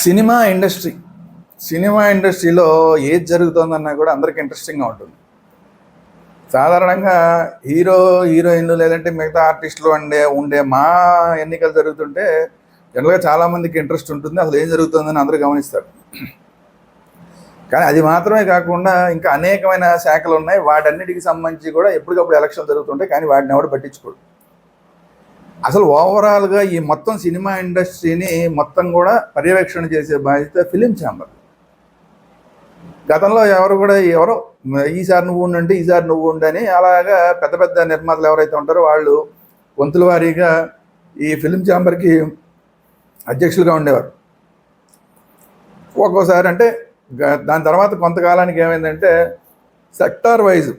Cinema ఇండస్ట్రీలో ఏది జరుగుతుందన్నా కూడా అందరికి ఇంట్రెస్టింగ్గా ఉంటుంది. సాధారణంగా హీరోయిన్లు లేదంటే మిగతా ఆర్టిస్టులు ఉండే మా ఎన్నికలు జరుగుతుంటే జనరల్గా చాలామందికి ఇంట్రెస్ట్ ఉంటుంది, అసలు ఏం జరుగుతుందని అందరూ గమనిస్తారు. కానీ అది మాత్రమే కాకుండా ఇంకా అనేకమైన శాఖలు ఉన్నాయి, వాటన్నిటికి సంబంధించి కూడా ఎప్పటికప్పుడు ఎలక్షన్ జరుగుతుంటాయి, కానీ వాటిని ఎవరు పట్టించుకోడు. అసలు ఓవరాల్గా ఈ మొత్తం సినిమా ఇండస్ట్రీని మొత్తం కూడా పర్యవేక్షణ చేసే బాధ్యత ఫిలిం ఛాంబర్. గతంలో ఎవరో ఈసారి నువ్వు ఉండండి, ఈసారి నువ్వు ఉండని అలాగా పెద్ద పెద్ద నిర్మాతలు ఎవరైతే ఉంటారో వాళ్ళు వంతుల వారీగా ఈ ఫిలిం ఛాంబర్కి అధ్యక్షులుగా ఉండేవారు. ఒక్కోసారి అంటే దాని తర్వాత కొంతకాలానికి ఏమైందంటే సెక్టార్ వైజ్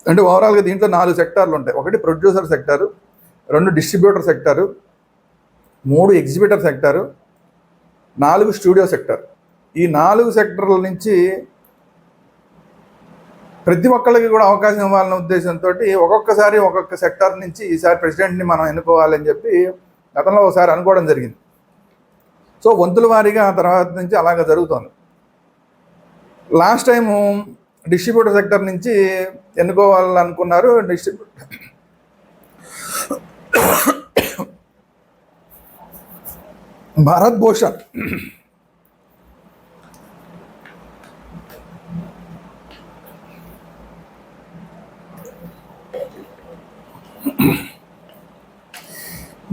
అంటే ఓవరాల్గా దీంట్లో 4 సెక్టార్లు ఉంటాయి. 1 producer sector, 2 distributor sector, 3 exhibitor sector, 4 studio sector. ఈ 4 సెక్టర్ల నుంచి ప్రతి ఒక్కళ్ళకి కూడా అవకాశం ఇవ్వాలనే ఉద్దేశంతో ఒక్కొక్కసారి ఒక్కొక్క సెక్టార్ నుంచి ఈసారి ప్రెసిడెంట్ని మనం ఎన్నుకోవాలని చెప్పి గతంలో ఒకసారి అనుకోవడం జరిగింది. సో వంతుల వారీగా ఆ తర్వాత నుంచి అలాగ జరుగుతుంది. లాస్ట్ టైము డిస్ట్రిబ్యూటర్ సెక్టర్ నుంచి ఎన్నుకోవాలనుకున్నారు.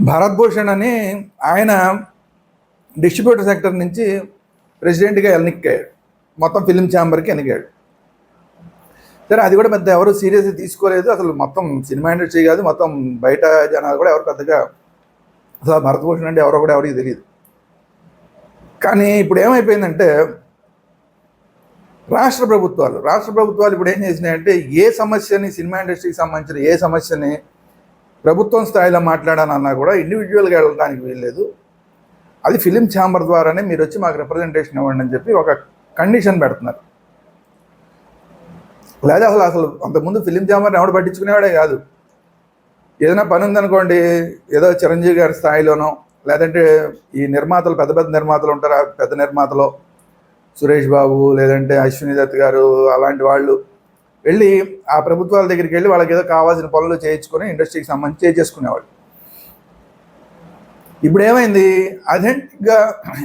భారత్ భూషణ్ అని ఆయన డిస్ట్రిబ్యూటర్ సెక్టర్ నుంచి ప్రెసిడెంట్గా ఎన్నికయ్యాడు, మొత్తం ఫిలిం ఛాంబర్కి ఎన్నికాడు. సరే, అది కూడా పెద్ద ఎవరు సీరియస్గా తీసుకోలేదు. అసలు మొత్తం సినిమా ఇండస్ట్రీ కాదు, మొత్తం బయట జనాలు కూడా ఎవరు పెద్దగా అసలు భరత్ భూషణ్ అంటే ఎవరో కూడా ఎవరికి తెలియదు. కానీ ఇప్పుడు ఏమైపోయిందంటే రాష్ట్ర ప్రభుత్వాలు ఇప్పుడు ఏం చేసినాయంటే ఏ సమస్యని, సినిమా ఇండస్ట్రీకి సంబంధించిన ఏ సమస్యని ప్రభుత్వం స్థాయిలో మాట్లాడాలన్నా కూడా ఇండివిజువల్గా వెళ్ళడానికి వీల్లేదు, అది ఫిలిం ఛాంబర్ ద్వారానే మీరు వచ్చి మాకు రిప్రజెంటేషన్ ఇవ్వండి అని చెప్పి ఒక కండిషన్ పెడుతున్నారు. లేదా అసలు అంతకుముందు ఫిలిం ఛాంబర్ని ఎవడు పట్టించుకునేవాడే కాదు. ఏదైనా పని ఉందనుకోండి, ఏదో చిరంజీవి గారి స్థాయిలోనో లేదంటే ఈ నిర్మాతలు పెద్ద పెద్ద నిర్మాతలు ఉంటారు, ఆ పెద్ద నిర్మాతలో సురేష్ బాబు లేదంటే అశ్విని దత్ గారు అలాంటి వాళ్ళు వెళ్ళి ఆ ప్రభుత్వాల దగ్గరికి వెళ్ళి వాళ్ళకి ఏదో కావాల్సిన పనులు చేయించుకొని ఇండస్ట్రీకి సంబంధించి చేసుకునేవాళ్ళు. ఇప్పుడు ఏమైంది, అథెంటిక్గా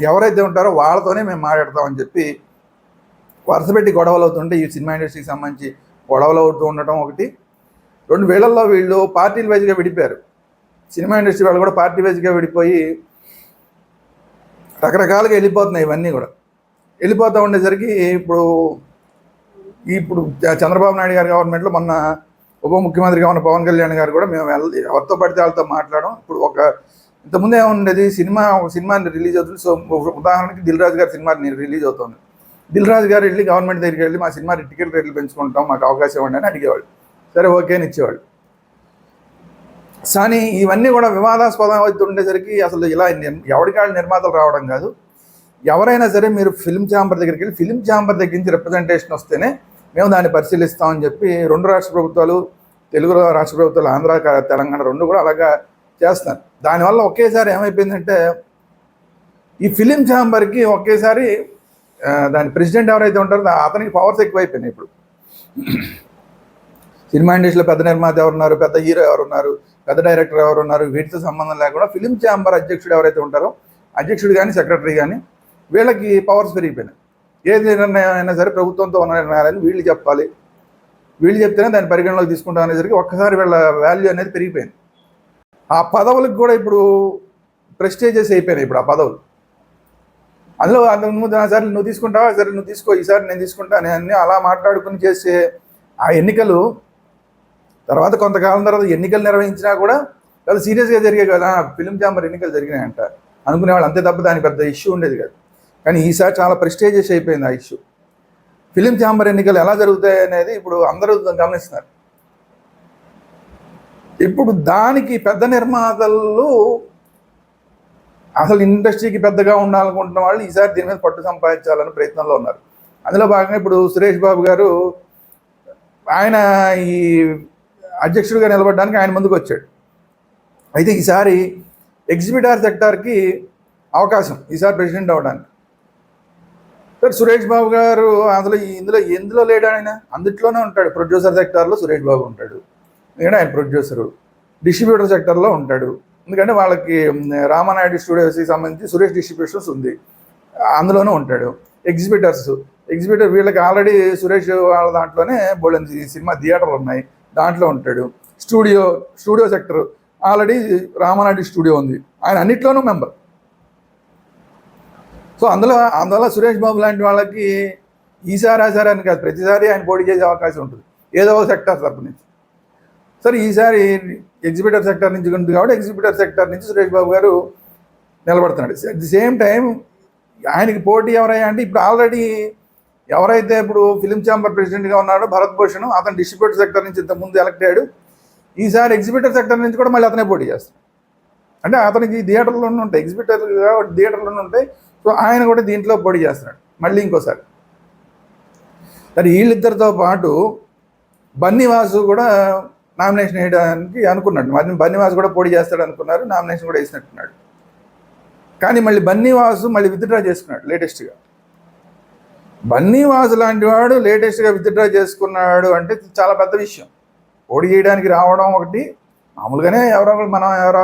ఎవరైతే ఉంటారో వాళ్ళతోనే మేము మాట్లాడతామని చెప్పి వరుసపెట్టి గొడవలు అవుతుంటే ఈ సినిమా ఇండస్ట్రీకి సంబంధించి గొడవలు అవుతూ ఉండటం ఒకటి. 2 వేళల్లో వీళ్ళు పార్టీల వైజ్గా విడిపోయారు. సినిమా ఇండస్ట్రీ వాళ్ళు కూడా పార్టీ వైజ్గా విడిపోయి రకరకాలుగా వెళ్ళిపోతున్నాయి. ఇవన్నీ కూడా వెళ్ళిపోతూ ఉండేసరికి ఇప్పుడు చంద్రబాబు నాయుడు గారి గవర్నమెంట్లో మొన్న ఉప ముఖ్యమంత్రిగా ఉన్న పవన్ కళ్యాణ్ గారు కూడా మేము ఎవరితో పడితే వాళ్ళతో మాట్లాడడం. ఇప్పుడు ఇంతకుముందు ఏముండేది, సినిమాని రిలీజ్ అవుతుంది. సో ఉదాహరణకి దిల్ రాజు గారి సినిమా రిలీజ్ అవుతుంది. దిల్ రాజు గారు వెళ్ళి గవర్నమెంట్ దగ్గరికి వెళ్ళి మా సినిమా టికెట్ రేట్లు పెంచుకుంటాం, మాకు అవకాశం ఇవ్వండి అని అడిగేవాళ్ళు. సరే, ఓకే అని ఇచ్చేవాళ్ళు. కానీ ఇవన్నీ కూడా వివాదాస్పదం అవుతుండేసరికి అసలు ఇలా ఎవరికాళ్ళు నిర్మాతలు రావడం కాదు, ఎవరైనా సరే మీరు ఫిలిం ఛాంబర్ దగ్గరికి వెళ్ళి ఫిలిం ఛాంబర్ దగ్గర నుంచి రిప్రజెంటేషన్ వస్తేనే మేము దాన్ని పరిశీలిస్తామని చెప్పి 2 రాష్ట్ర ప్రభుత్వాలు, తెలుగు రాష్ట్ర ప్రభుత్వాలు, ఆంధ్ర తెలంగాణ 2 కూడా అలాగా చేస్తున్నారు. దానివల్ల ఒకేసారి ఏమైపోయిందంటే ఈ ఫిలిం ఛాంబర్కి ఒకేసారి దాని ప్రెసిడెంట్ ఎవరైతే ఉంటారో అతనికి పవర్స్ ఎక్కువైపోయినాయి. ఇప్పుడు సినిమా ఇండస్ట్రీలో పెద్ద నిర్మాత ఎవరున్నారు, పెద్ద హీరో ఎవరున్నారు, పెద్ద డైరెక్టర్ ఎవరున్నారు, వీటితో సంబంధం లేకుండా ఫిలిం ఛాంబర్ అధ్యక్షుడు ఎవరైతే ఉంటారో, అధ్యక్షుడు కానీ సెక్రటరీ కానీ వీళ్ళకి పవర్స్ పెరిగిపోయినాయి. ఏది నిర్ణయం అయినా సరే ప్రభుత్వంతో ఉన్న నిర్ణయాలని వీళ్ళు చెప్పాలి, వీళ్ళు చెప్తేనే దాన్ని పరిగణలోకి తీసుకుంటాం అనేసరికి ఒక్కసారి వీళ్ళ వాల్యూ అనేది పెరిగిపోయింది. ఆ పదవులకు కూడా ఇప్పుడు ప్రెస్టేజెస్ అయిపోయినాయి. ఇప్పుడు ఆ పదవులు అందులో అంతకుముందు సరే నువ్వు తీసుకుంటావా, సరే నువ్వు తీసుకో, ఈసారి నేను తీసుకుంటాను అన్నీ అలా మాట్లాడుకుని చేసే ఆ ఎన్నికలు తర్వాత కొంతకాలం తర్వాత ఎన్నికలు నిర్వహించినా కూడా చాలా సీరియస్గా జరిగాయి కదా. ఫిలిం ఛాంబర్ ఎన్నికలు జరిగినాయంట అనుకునేవాళ్ళు, అంతే తప్ప దానికి పెద్ద ఇష్యూ ఉండేది కాదు. కానీ ఈసారి చాలా ప్రెస్టేజియస్ అయిపోయింది ఆ ఇష్యూ. ఫిలిం ఛాంబర్ ఎన్నికలు ఎలా జరుగుతాయి అనేది ఇప్పుడు అందరూ గమనిస్తున్నారు. ఇప్పుడు దానికి పెద్ద నిర్మాతలు అసలు ఇండస్ట్రీకి పెద్దగా ఉండాలనుకుంటున్న వాళ్ళు ఈసారి దీని మీద పట్టు సంపాదించాలని ప్రయత్నంలో ఉన్నారు. అందులో భాగంగా ఇప్పుడు సురేష్ బాబు గారు ఆయన ఈ అధ్యక్షుడిగా నిలబడడానికి ఆయన ముందుకు వచ్చాడు. అయితే ఈసారి ఎగ్జిబిటర్ సెక్టార్కి అవకాశం ఈసారి ప్రెసిడెంట్ అవ్వడానికి. సార్ సురేష్ బాబు గారు అందులో ఎందులో లేడు ఆయన, అందుట్లోనే ఉంటాడు. ప్రొడ్యూసర్ సెక్టార్లో సురేష్ బాబు ఉంటాడు, ఎందుకంటే ఆయన ప్రొడ్యూసరు. డిస్ట్రిబ్యూటర్ సెక్టర్లో ఉంటాడు, ఎందుకంటే వాళ్ళకి రామానాయుడు స్టూడియోస్కి సంబంధించి సురేష్ డిస్ట్రిబ్యూషన్స్ ఉంది, అందులోనే ఉంటాడు. ఎగ్జిబిటర్ వీళ్ళకి ఆల్రెడీ సురేష్ వాళ్ళ దాంట్లోనే బోల్డెన్ సినిమా థియేటర్లు ఉన్నాయి, దాంట్లో ఉంటాడు. Studio sector already Ramanaidu studio ఉంది, ఆయన అన్నిట్లోనూ మెంబర్. సో అందువల్ల సురేష్ బాబు లాంటి వాళ్ళకి ఈసారి అని కాదు, ప్రతిసారి ఆయన పోటీ చేసే అవకాశం ఉంటుంది ఏదో ఒక సెక్టర్ తరపు నుంచి. సరే ఈసారి ఎగ్జిబిటర్ సెక్టర్ నుంచి ఉంది కాబట్టి ఎగ్జిబిటర్ సెక్టర్ నుంచి సురేష్ బాబు గారు నిలబడుతున్నాడు. అట్ ది సేమ్ టైం ఆయనకి పోటీ ఎవరయ్యా అంటే ఇప్పుడు ఆల్రెడీ ఎవరైతే ఇప్పుడు ఫిలిం ఛాంబర్ ప్రెసిడెంట్గా ఉన్నాడో భరత్ భూషణ్, అతను డిస్ట్రిబ్యూటర్ సెక్టర్ నుంచి ఇంతకుముందు ఎలక్ట్ అయ్యాడు. ఈసారి ఎగ్జిబిటర్ సెక్టర్ నుంచి కూడా మళ్ళీ అతనే పోటీ చేస్తాడు. అంటే అతనికి థియేటర్లోనే ఉంటాయి, ఎగ్జిబిటర్ కాబట్టి థియేటర్లోనే ఉంటాయి. సో ఆయన కూడా దీంట్లో పోటీ చేస్తున్నాడు మళ్ళీ ఇంకోసారి. మరి వీళ్ళిద్దరితో పాటు బన్నీవాసు కూడా నామినేషన్ వేయడానికి అనుకున్నాడు. మరి బన్నీవాసు కూడా పోటీ చేస్తాడు అనుకున్నారు, నామినేషన్ కూడా వేసినట్టున్నాడు. కానీ మళ్ళీ బన్నీవాసు మళ్ళీ విత్డ్రా చేసుకున్నాడు లేటెస్ట్గా. బన్నీవాసు లాంటి వాడు లేటెస్ట్గా విత్డ్రా చేసుకున్నాడు అంటే చాలా పెద్ద విషయం. పోటీ చేయడానికి రావడం ఒకటి, మామూలుగానే ఎవరో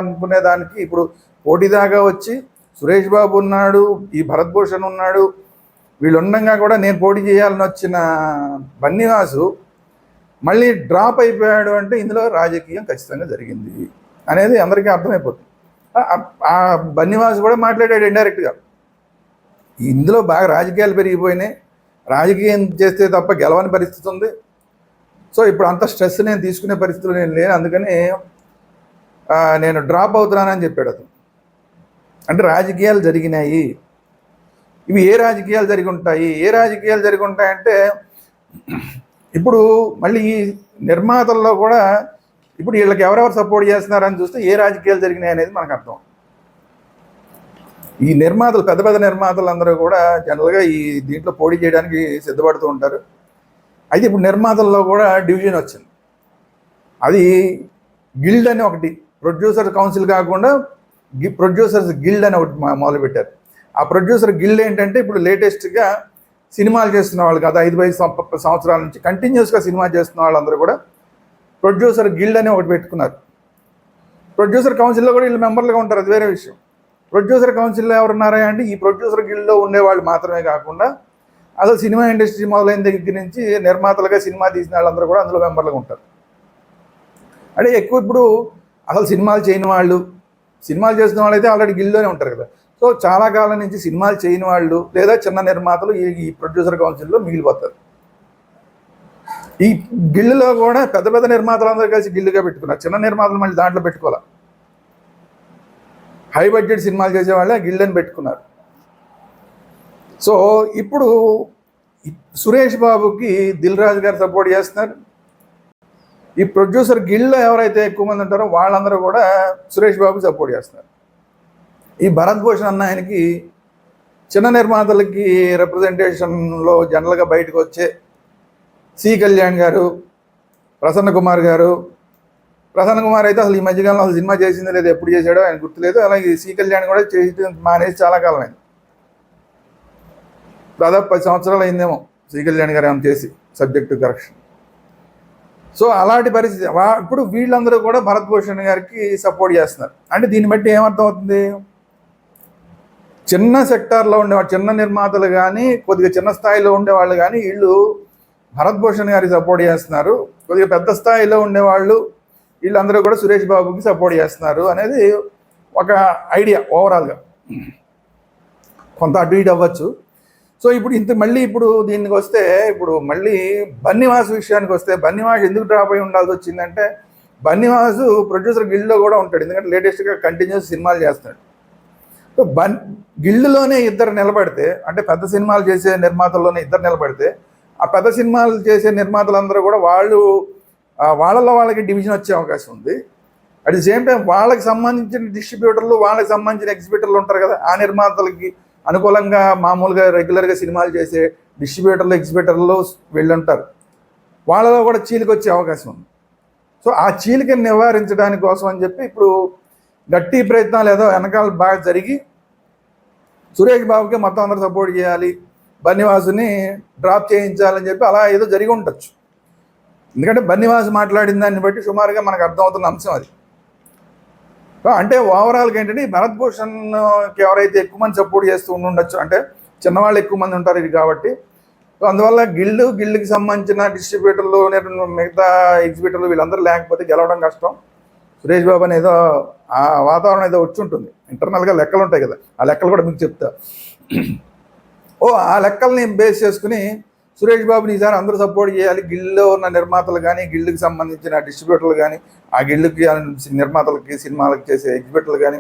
అనుకునే దానికి ఇప్పుడు పోటీ దాకా వచ్చి సురేష్ బాబు ఉన్నాడు, ఈ భరత్ భూషణ్ ఉన్నాడు, వీళ్ళు ఉండగా కూడా నేను పోటీ చేయాలని వచ్చిన బన్నీవాసు మళ్ళీ డ్రాప్ అయిపోయాడు అంటే ఇందులో రాజకీయం ఖచ్చితంగా జరిగింది అనేది అందరికీ అర్థమైపోతుంది. ఆ బన్నీవాసు కూడా మాట్లాడాడు ఇండైరెక్ట్గా, ఇందులో బాగా రాజకీయాలు పెరిగిపోయినాయి, రాజకీయం చేస్తే తప్ప గెలవని పరిస్థితి ఉంది. సో ఇప్పుడు అంత స్ట్రెస్ నేను తీసుకునే పరిస్థితులు నేను లేను, అందుకని నేను డ్రాప్ అవుతున్నానని చెప్పాడు అతను. అంటే రాజకీయాలు జరిగినాయి, ఇవి ఏ రాజకీయాలు జరిగి ఉంటాయంటే ఇప్పుడు మళ్ళీ ఈ నిర్మాతల్లో కూడా ఇప్పుడు వీళ్ళకి ఎవరెవరు సపోర్ట్ చేస్తున్నారని చూస్తే ఏ రాజకీయాలు జరిగినాయి అనేది మనకు అర్థం. ఈ నిర్మాతలు పెద్ద నిర్మాతలు అందరూ కూడా జనరల్గా ఈ దీంట్లో పోటీ చేయడానికి సిద్ధపడుతూ ఉంటారు. అయితే ఇప్పుడు నిర్మాతల్లో కూడా డివిజన్ వచ్చింది. అది గిల్డ్ అని ఒకటి, ప్రొడ్యూసర్ కౌన్సిల్ కాకుండా ప్రొడ్యూసర్స్ గిల్డ్ అని ఒకటి మొదలుపెట్టారు. ఆ ప్రొడ్యూసర్ గిల్డ్ ఏంటంటే ఇప్పుడు లేటెస్ట్గా సినిమాలు చేస్తున్న వాళ్ళు గత 5 సంవత్సరాల నుంచి కంటిన్యూస్గా సినిమా చేస్తున్న వాళ్ళందరూ కూడా ప్రొడ్యూసర్ గిల్డ్ అని ఒకటి పెట్టుకున్నారు. ప్రొడ్యూసర్ కౌన్సిల్లో కూడా వీళ్ళు మెంబర్లుగా ఉంటారు, అది వేరే విషయం. ప్రొడ్యూసర్ కౌన్సిల్లో ఎవరున్నారా అంటే ఈ ప్రొడ్యూసర్ గిల్డ్లో ఉండేవాళ్ళు మాత్రమే కాకుండా అసలు సినిమా ఇండస్ట్రీ మొదలైన దగ్గర నుంచి నిర్మాతలుగా సినిమా తీసిన వాళ్ళందరూ కూడా అందులో మెంబర్లుగా ఉంటారు. అంటే ఎక్కువ ఇప్పుడు అసలు సినిమాలు చేయని వాళ్ళు, సినిమాలు చేస్తున్న వాళ్ళు అయితే ఆల్రెడీ గిల్డ్లోనే ఉంటారు కదా. సో చాలా కాలం నుంచి సినిమాలు చేయని వాళ్ళు లేదా చిన్న నిర్మాతలు ఈ ప్రొడ్యూసర్ కౌన్సిల్లో మిగిలిపోతారు. ఈ గిల్లులో కూడా పెద్ద నిర్మాతలు అందరూ కలిసి గిల్లుగా పెట్టుకున్నారు, చిన్న నిర్మాతలు మళ్ళీ దాంట్లో పెట్టుకోవాలి. హై బడ్జెట్ సినిమాలు చేసేవాళ్ళే గిల్డ్ అని పెట్టుకున్నారు. సో ఇప్పుడు సురేష్ బాబుకి దిల్ రాజు గారు సపోర్ట్ చేస్తున్నారు. ఈ ప్రొడ్యూసర్ గిల్డ్లో ఎవరైతే ఎక్కువ మంది ఉంటారో వాళ్ళందరూ కూడా సురేష్ బాబుకి సపోర్ట్ చేస్తున్నారు. ఈ భరత్ భూషణ్ అన్న ఆయనకి చిన్న నిర్మాతలకి రిప్రజెంటేషన్లో జనరల్గా బయటకు వచ్చే సి కళ్యాణ్ గారు, ప్రసన్న కుమార్ అయితే అసలు ఈ మధ్యకాలంలో అసలు సినిమా చేసిందో లేదో, ఎప్పుడు చేశాడో ఆయన గుర్తులేదు. అలాగే సి కళ్యాణ్ కూడా చేసి మానేసి చాలా కాలం అయింది, దాదాపు 10 సంవత్సరాలు అయిందేమో సి కళ్యాణ్ గారు ఏమైనా చేసి సబ్జెక్టు కరెక్షన్. సో అలాంటి పరిస్థితి. ఇప్పుడు వీళ్ళందరూ కూడా భరత్ భూషణ్ గారికి సపోర్ట్ చేస్తున్నారు. అంటే దీన్ని బట్టి ఏమర్థం అవుతుంది, చిన్న సెక్టార్లో ఉండేవాళ్ళు, చిన్న నిర్మాతలు కానీ కొద్దిగా చిన్న స్థాయిలో ఉండేవాళ్ళు కానీ వీళ్ళు భరత్ భూషణ్ గారికి సపోర్ట్ చేస్తున్నారు. కొద్దిగా పెద్ద స్థాయిలో ఉండేవాళ్ళు వీళ్ళందరూ కూడా సురేష్ బాబుకి సపోర్ట్ చేస్తున్నారు అనేది ఒక ఐడియా ఓవరాల్గా. కొంత అటు ఇటు అవ్వచ్చు. సో ఇప్పుడు దీనికి వస్తే ఇప్పుడు మళ్ళీ బన్నీవాసు విషయానికి వస్తే, బన్నీవాసు ఎందుకు డ్రాప్ అయి ఉండాల్సి వచ్చిందంటే బన్నీవాసు ప్రొడ్యూసర్ గిల్డ్లో కూడా ఉంటాడు, ఎందుకంటే లేటెస్ట్గా కంటిన్యూస్ సినిమాలు చేస్తున్నాడు. సో గిల్డ్లోనే ఇద్దరు నిలబడితే, అంటే పెద్ద సినిమాలు చేసే నిర్మాతల్లోనే ఇద్దరు నిలబడితే, ఆ పెద్ద సినిమాలు చేసే నిర్మాతలందరూ కూడా వాళ్ళకి డివిజన్ వచ్చే అవకాశం ఉంది. అట్ ది సేమ్ టైం వాళ్ళకి సంబంధించిన డిస్ట్రిబ్యూటర్లు, వాళ్ళకి సంబంధించిన ఎగ్జిబిటర్లు ఉంటారు కదా, ఆ నిర్మాతలకి అనుకూలంగా మామూలుగా రెగ్యులర్గా సినిమాలు చేసే డిస్ట్రిబ్యూటర్లు, ఎగ్జిబిటర్లు వీళ్ళుంటారు, వాళ్ళలో కూడా చీలిక వచ్చే అవకాశం ఉంది. సో ఆ చీలికని నివారించడానికి కోసం అని చెప్పి ఇప్పుడు గట్టి ప్రయత్నాలు ఏదో వెనకాల బాగా జరిగి సురేష్ బాబుకి మొత్తం అందరూ సపోర్ట్ చేయాలి, బన్నివాసుని డ్రాప్ చేయించాలని చెప్పి అలా ఏదో జరిగి ఉండొచ్చు. ఎందుకంటే బన్నివాసు మాట్లాడిన దాన్ని బట్టి సుమారుగా మనకు అర్థమవుతున్న అంశం అది. అంటే ఓవరాల్గా ఏంటంటే భరత్ భూషణ్కి ఎవరైతే ఎక్కువ మంది సపోర్ట్ చేస్తూ ఉండొచ్చు, అంటే చిన్నవాళ్ళు ఎక్కువ మంది ఉంటారు ఇది కాబట్టి, సో అందువల్ల గిల్డ్కి సంబంధించిన డిస్ట్రిబ్యూటర్లు, మిగతా ఎగ్జిబ్యూటర్లు వీళ్ళందరూ లేకపోతే గెలవడం కష్టం. సురేష్ బాబు అని ఏదో ఆ వాతావరణం ఏదో వచ్చి ఉంటుంది, ఇంటర్నల్గా లెక్కలు ఉంటాయి కదా, ఆ లెక్కలు కూడా మీకు చెప్తా. ఆ లెక్కల్ని బేస్ చేసుకుని సురేష్ బాబుని ఈసారి అందరూ సపోర్ట్ చేయాలి, గిల్డ్లో ఉన్న నిర్మాతలు కానీ, గిల్డ్కి సంబంధించిన డిస్ట్రిబ్యూటర్లు కానీ, ఆ గిల్డ్కి నిర్మాతలకి సినిమాలకు చేసే ఎగ్జిబ్యూటర్లు కానీ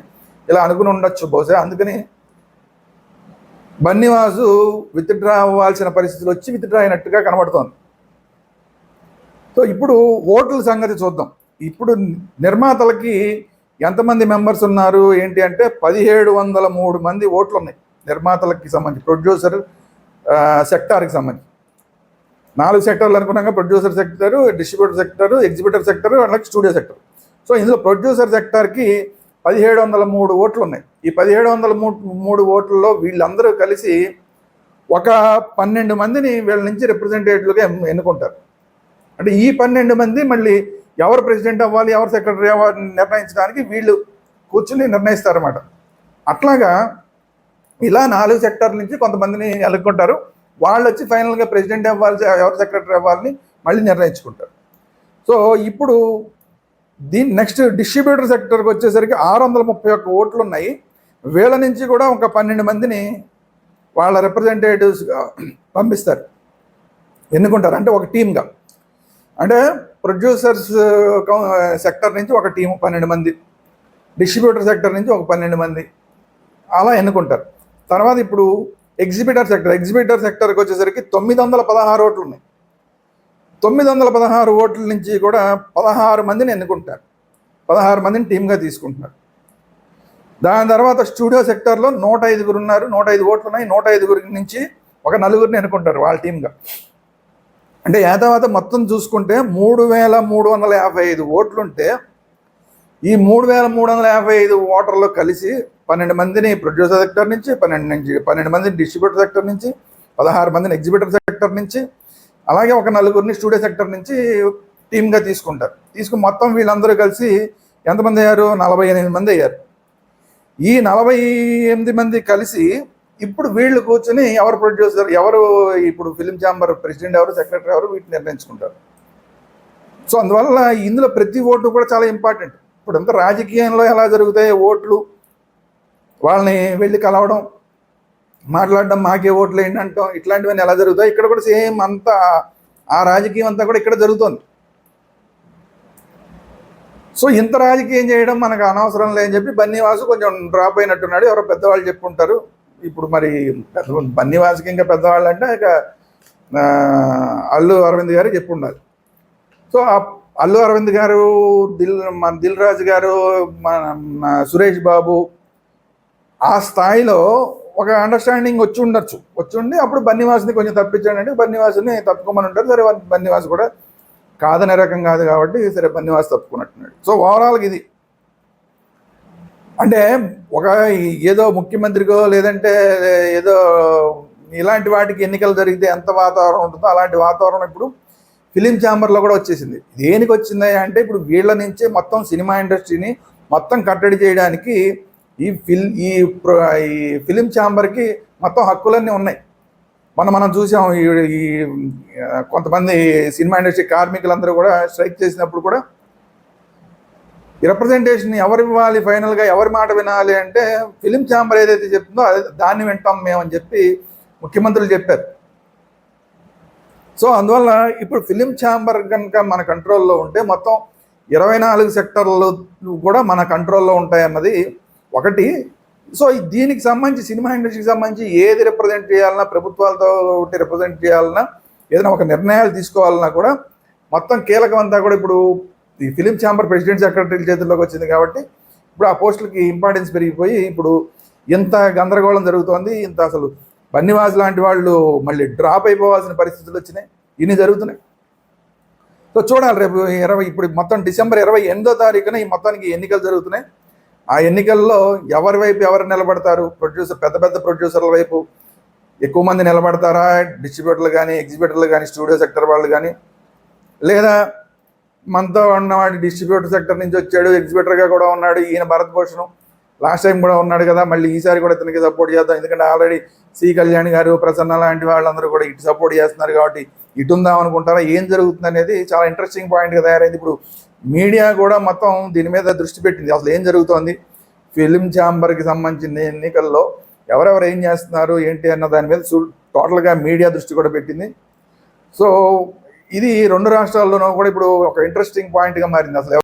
ఇలా అనుకుని ఉండొచ్చు బహుశా. అందుకని బన్నివాసు విత్డ్రా అవ్వాల్సిన పరిస్థితులు వచ్చి విత్డ్రా అయినట్టుగా కనబడుతోంది. సో ఇప్పుడు ఓట్ల సంగతి చూద్దాం. ఇప్పుడు నిర్మాతలకి ఎంతమంది మెంబర్స్ ఉన్నారు ఏంటి అంటే 1703 మంది ఓట్లు ఉన్నాయి నిర్మాతలకి సంబంధించి, ప్రొడ్యూసర్ సెక్టార్కి సంబంధించి. 4 సెక్టర్లు అనుకున్నాక producer sector, distributor sector, exhibitor sector, అలాగే స్టూడియో సెక్టర్. సో ఇందులో ప్రొడ్యూసర్ సెక్టార్కి 1703 ఓట్లు ఉన్నాయి. ఈ 1703 ఓట్లలో వీళ్ళందరూ కలిసి ఒక 12 మందిని వీళ్ళ నుంచి రిప్రజెంటేటివ్గా ఎన్నుకుంటారు. అంటే ఈ 12 మంది మళ్ళీ ఎవరు ప్రెసిడెంట్ అవ్వాలి, ఎవరు సెక్రటరీ అవ్వాలి నిర్ణయించడానికి వీళ్ళు కూర్చుని నిర్ణయిస్తారన్నమాట. అట్లాగా ఇలా 4 సెక్టార్ల నుంచి కొంతమందిని ఎన్నుకుంటారు. వాళ్ళు వచ్చి ఫైనల్గా ప్రెసిడెంట్ అవ్వాలి, ఎవరు సెక్రటరీ అవ్వాలని మళ్ళీ నిర్ణయించుకుంటారు. సో ఇప్పుడు దీని నెక్స్ట్ డిస్ట్రిబ్యూటర్ సెక్టర్కి వచ్చేసరికి 631 ఓట్లు ఉన్నాయి. వీళ్ళ నుంచి కూడా ఒక 12 మందిని వాళ్ళ రిప్రజెంటేటివ్స్గా పంపిస్తారు, ఎన్నుకుంటారు. అంటే ఒక టీమ్గా, అంటే ప్రొడ్యూసర్స్ సెక్టర్ నుంచి ఒక టీము 12 మంది, డిస్ట్రిబ్యూటర్ సెక్టర్ నుంచి ఒక 12 మంది అలా ఎన్నుకుంటారు. తర్వాత ఇప్పుడు ఎగ్జిబ్యూటర్ సెక్టర్కి వచ్చేసరికి 916 ఓట్లు ఉన్నాయి. 916 ఓట్ల నుంచి కూడా 16 మందిని ఎన్నుకుంటారు, 16 మందిని టీమ్గా తీసుకుంటున్నారు. దాని తర్వాత స్టూడియో సెక్టర్లో 105 ఉన్నారు, 105 ఓట్లు ఉన్నాయి. 105 నుంచి ఒక 4 ఎన్నుకుంటారు వాళ్ళ టీమ్గా. అంటే తర్వాత మొత్తం చూసుకుంటే 3355 ఓట్లుంటే ఈ 3355 ఓటర్లు కలిసి 12 మందిని ప్రొడ్యూసర్ సెక్టర్ నుంచి, 12 మందిని డిస్ట్రిబ్యూటర్ సెక్టర్ నుంచి, 16 మందిని ఎగ్జిబ్యూటర్ సెక్టర్ నుంచి, అలాగే ఒక 4 స్టూడియో సెక్టర్ నుంచి టీమ్గా తీసుకుంటారు. తీసుకుని మొత్తం వీళ్ళందరూ కలిసి ఎంతమంది అయ్యారు? 48 మంది అయ్యారు. ఈ 48 మంది కలిసి ఇప్పుడు వీళ్ళు కూర్చొని ఎవరు ప్రొడ్యూసర్, ఎవరు ఇప్పుడు ఫిలిం ఛాంబర్ ప్రెసిడెంట్ ఎవరు, సెక్రటరీ ఎవరు, వీటిని నిర్ణయించుకుంటారు. సో అందువల్ల ఇందులో ప్రతి ఓటు కూడా చాలా ఇంపార్టెంట్. ఇప్పుడు అంతా రాజకీయంలో ఎలా జరుగుతాయి ఓట్లు, వాళ్ళని వెళ్ళి కలవడం, మాట్లాడడం, మాకే ఓట్లు ఏంటి అంటాం, ఇట్లాంటివన్నీ ఎలా జరుగుతాయి, ఇక్కడ కూడా సేమ్ అంతా ఆ రాజకీయం అంతా కూడా ఇక్కడ జరుగుతుంది. సో ఇంత రాజకీయం చేయడం మనకు అనవసరం లేని చెప్పి బన్నివాసు కొంచెం డ్రాప్ అయినట్టున్నాడు. ఎవరో పెద్దవాళ్ళు చెప్పుంటారు. ఇప్పుడు మరి బన్నివాసుకి ఇంకా పెద్దవాళ్ళు అంటే ఇక అల్లు అరవింద్ గారు చెప్పి ఉండాలి. సో అల్లు అరవింద్ గారు, మన దిల్ రాజు గారు, మన సురేష్ బాబు ఆ స్థాయిలో ఒక అండర్స్టాండింగ్ వచ్చి ఉండి అప్పుడు బన్నివాసుని కొంచెం తప్పించాడంటే బన్నివాసుని తప్పుకోమని ఉంటారు. సరే బన్నివాసు కూడా కాదనే రకం కాదు కాబట్టి సరే బన్నివాసు తప్పుకున్నట్టున్నాడు. సో ఓవరాల్గా ఇది అంటే ఒక ఏదో ముఖ్యమంత్రికో లేదంటే ఏదో ఇలాంటి వాటికి ఎన్నికలు జరిగితే ఎంత వాతావరణం ఉంటుందో అలాంటి వాతావరణం ఇప్పుడు ఫిలిం ఛాంబర్లో కూడా వచ్చేసింది. దేనికి వచ్చింది అంటే ఇప్పుడు వీళ్ళ నుంచే మొత్తం సినిమా ఇండస్ట్రీని మొత్తం కట్టడి చేయడానికి ఈ ఫిలిం ఛాంబర్కి మొత్తం హక్కులన్నీ ఉన్నాయి. మనం చూసాం ఈ కొంతమంది సినిమా ఇండస్ట్రీ కార్మికులందరూ కూడా స్ట్రైక్ చేసినప్పుడు కూడా రిప్రజెంటేషన్ ఎవరు ఇవ్వాలి, ఫైనల్గా ఎవరి మాట వినాలి అంటే ఫిలిం ఛాంబర్ ఏదైతే చెప్తుందో దాన్ని వింటాం మేమని చెప్పి ముఖ్యమంత్రులు చెప్పారు. సో అందువల్ల ఇప్పుడు ఫిలిం ఛాంబర్ కనుక మన కంట్రోల్లో ఉంటే మొత్తం 24 సెక్టర్లు కూడా మన కంట్రోల్లో ఉంటాయన్నది ఒకటి. సో దీనికి సంబంధించి సినిమా ఇండస్ట్రీకి సంబంధించి ఏది రిప్రజెంట్ చేయాలన్నా, ప్రభుత్వాలతో రిప్రజెంట్ చేయాలన్నా, ఏదైనా ఒక నిర్ణయాలు తీసుకోవాలన్నా కూడా మొత్తం కీలకం అంతా కూడా ఇప్పుడు ఈ ఫిలిం ఛాంబర్ ప్రెసిడెంట్ సెక్రటరీల చేతుల్లోకి వచ్చింది కాబట్టి ఇప్పుడు ఆ పోస్టులకి ఇంపార్టెన్స్ పెరిగిపోయి ఇప్పుడు ఇంత గందరగోళం జరుగుతోంది. ఇంత అసలు బన్నివాస్ లాంటి వాళ్ళు మళ్ళీ డ్రాప్ అయిపోవాల్సిన పరిస్థితులు వచ్చినాయి, ఇన్ని జరుగుతున్నాయి. సో చూడాలి రేపు ఇప్పుడు మొత్తం డిసెంబర్ 28వ తారీఖున ఈ మొత్తానికి ఎన్నికలు జరుగుతున్నాయి. ఆ ఎన్నికల్లో ఎవరి వైపు ఎవరు నిలబడతారు, పెద్ద పెద్ద ప్రొడ్యూసర్ల వైపు ఎక్కువ మంది నిలబడతారా, డిస్ట్రిబ్యూటర్లు కానీ ఎగ్జిబిటర్లు కానీ స్టూడియో సెక్టర్ వాళ్ళు కానీ, లేదా మనతో ఉన్నవాడు డిస్ట్రిబ్యూటర్ సెక్టర్ నుంచి వచ్చాడు, ఎగ్జిబిటర్గా కూడా ఉన్నాడు, ఈయన భరత్ భూషణ్ లాస్ట్ టైం కూడా ఉన్నాడు కదా, మళ్ళీ ఈసారి కూడా ఇతనికి సపోర్ట్ చేద్దాం, ఎందుకంటే ఆల్రెడీ సి కళ్యాణ్ గారు, ప్రసన్న లాంటి వాళ్ళందరూ కూడా ఇటు సపోర్ట్ చేస్తున్నారు కాబట్టి ఇటు ఉందాం అనుకుంటారా, ఏం జరుగుతుంది అనేది చాలా ఇంట్రెస్టింగ్ పాయింట్గా తయారైంది. ఇప్పుడు మీడియా కూడా మొత్తం దీని మీద దృష్టి పెట్టింది, అసలు ఏం జరుగుతోంది, ఫిలిం ఛాంబర్కి సంబంధించిన ఎన్నికల్లో ఎవరెవరు ఏం చేస్తున్నారు ఏంటి అన్న దాని మీద టోటల్గా మీడియా దృష్టి కూడా పెట్టింది. సో ఇది రెండు రాష్ట్రాల్లోనూ కూడా ఇప్పుడు ఒక ఇంట్రెస్టింగ్ పాయింట్గా మారింది. అసలు